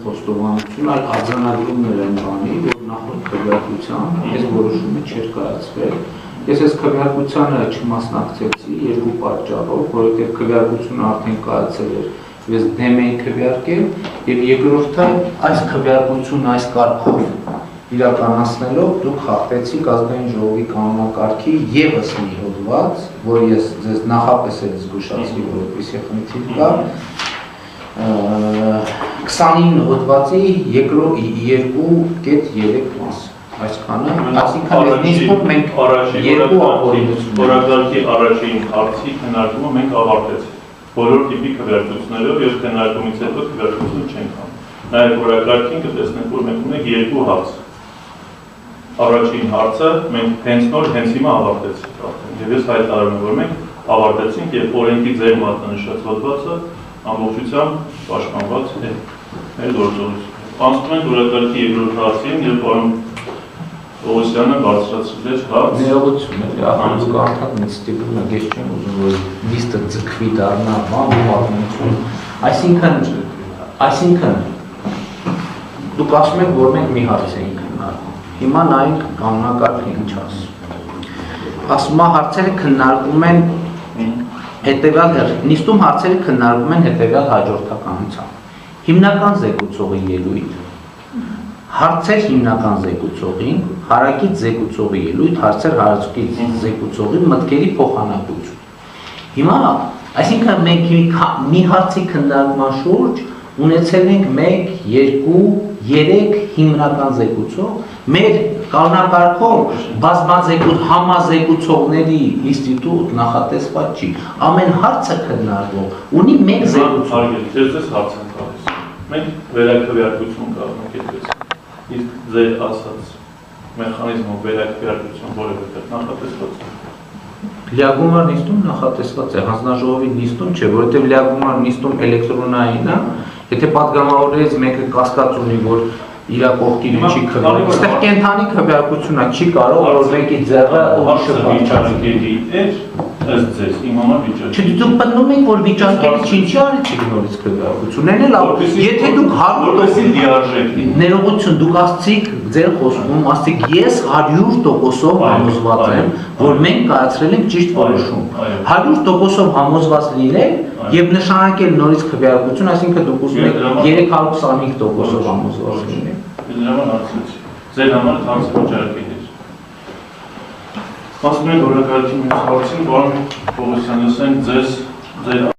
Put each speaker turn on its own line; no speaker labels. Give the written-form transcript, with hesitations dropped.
խոստովանություն, այլ արձանագրումներ են բանի, որ նախորդ քվեարկության այս որոշումը չէր կայացվել։ Ես այս քվեարկությանը չմասնակցեցի երկու պատճառով, որովհետև քվեարկությունը արդեն կայացել էր, ես դեմ էի քվեարկել, եւ երկրորդը այս քվեարկությունը այս կարգով իրականացնելով դուք խախտեցիք ազգային ժողովի կանոնակարգի եւս մի հոդված, որ ես ձեզ նախապես էլ զգուշացրի, որպեսզի խնդիր կա 29 հոդվածի 2.3 մաս, այսքանը, այսինքն նիստում մենք երկու ապօրինություն
օրակարգի առաջին հարցի քննարկումը մենք ավարտեցինք բոլոր տիպի քվեարկություններով եւ քննարկումից հետո քվեարկություն չենք անում։ Նաեւ օրակարգին կտեսնենք, որ մենք ունենք երկու հարց։ Առաջին հարցը մենք հենց նոր հենց հիմա ավարտեցինք արդեն եւ ես հայտարարում եմ, որ մենք ավարտեցինք եւ օրենքի ձեր մատնանշած հոդվածը ամբողջությամբ պաշտպանված է մեր գործողություններով։ Անցնում ենք օրակարգի երկրորդ հարցին եւ պարոն Օղոսյանը բարձրացրել է հարց։
Ներողություն է, դուք արդեն ինձ ստիպում եք, ես չեմ ուզում, որ նիստը ձգվի դառնա բան ու պատմություն։ Այսինքն դուք ասում եք, որ մենք մի հարց էինք քննարկում։ Հիմա նայենք կանոնակարգը ինչ ասում։ Ասում է հարցերը քննարկում են հետևյալ նիստում հարցերը քննարկում են հետևյալ հաջորդականությամբ։ Հիմնական զեկուցողի ելույթ, հարցեր հիմնական զեկուցողին, հարակից զեկուցողի ելույթ, հարցեր հարակից զեկուցողի մտքերի փոխանակություն։ Հիմա, այսինքն մենք մի հարցի քննարկման շուրջ ունեցել ենք 1, 2, 3 հիմնական զեկուցող, մեր կանոնակարգով բազմազեկուցող համազեկուցողների ինստիտուտ նախատեսված չի։ Ամեն հարցը քննարկող ունի մեկ զեկուցող։
Ես հարց եմ տալիս։ Մենք վերաքվեարկություն կարող ենք այդպես։ Իսկ ձեր ասած մեխանիզմով վերաքվեարկություն որևէ տեղ նախատեսված է։
Լիագումար նիստում նախատեսված է, հանձնաժողովի նիստում չէ, որովհետև լիագումար նիստում էլեկտրոնային է, եթե պատգամավորներից մեկը կասկած ունի, որ իր կողքին չի քվեարկում, այստեղ կենթանի քվեարկությունը չի կարող, որ մեկի ձեռը ուրիշը
վիճակի էր, ըստ ձեզ, իմ համար վիճակի։
Դուք պնդում եք, որ վիճակի ինչի արեցիք նորից քվեարկությունն էլ լավ, եթե դուք 100%
լիարժեք։
Ներողություն, դուք ասցիք ձեր խոսքում, ասցիք ես 100%-ով համոզված եմ, որ մենք կայացրել ենք ճիշտ որոշում։ 100%-ով համոզված լինել եւ նշանակել նորից քվեարկություն, այսինքն դուք ուզում եք 325%-ով համոզված լինել։
Դրա համար հարցրեցի։ Ձեր համար հարցը վճարակի էր։ Ասում եք օրակարգի մյուս հարցին, պարոն Պողոսյան, ասենք ձեզ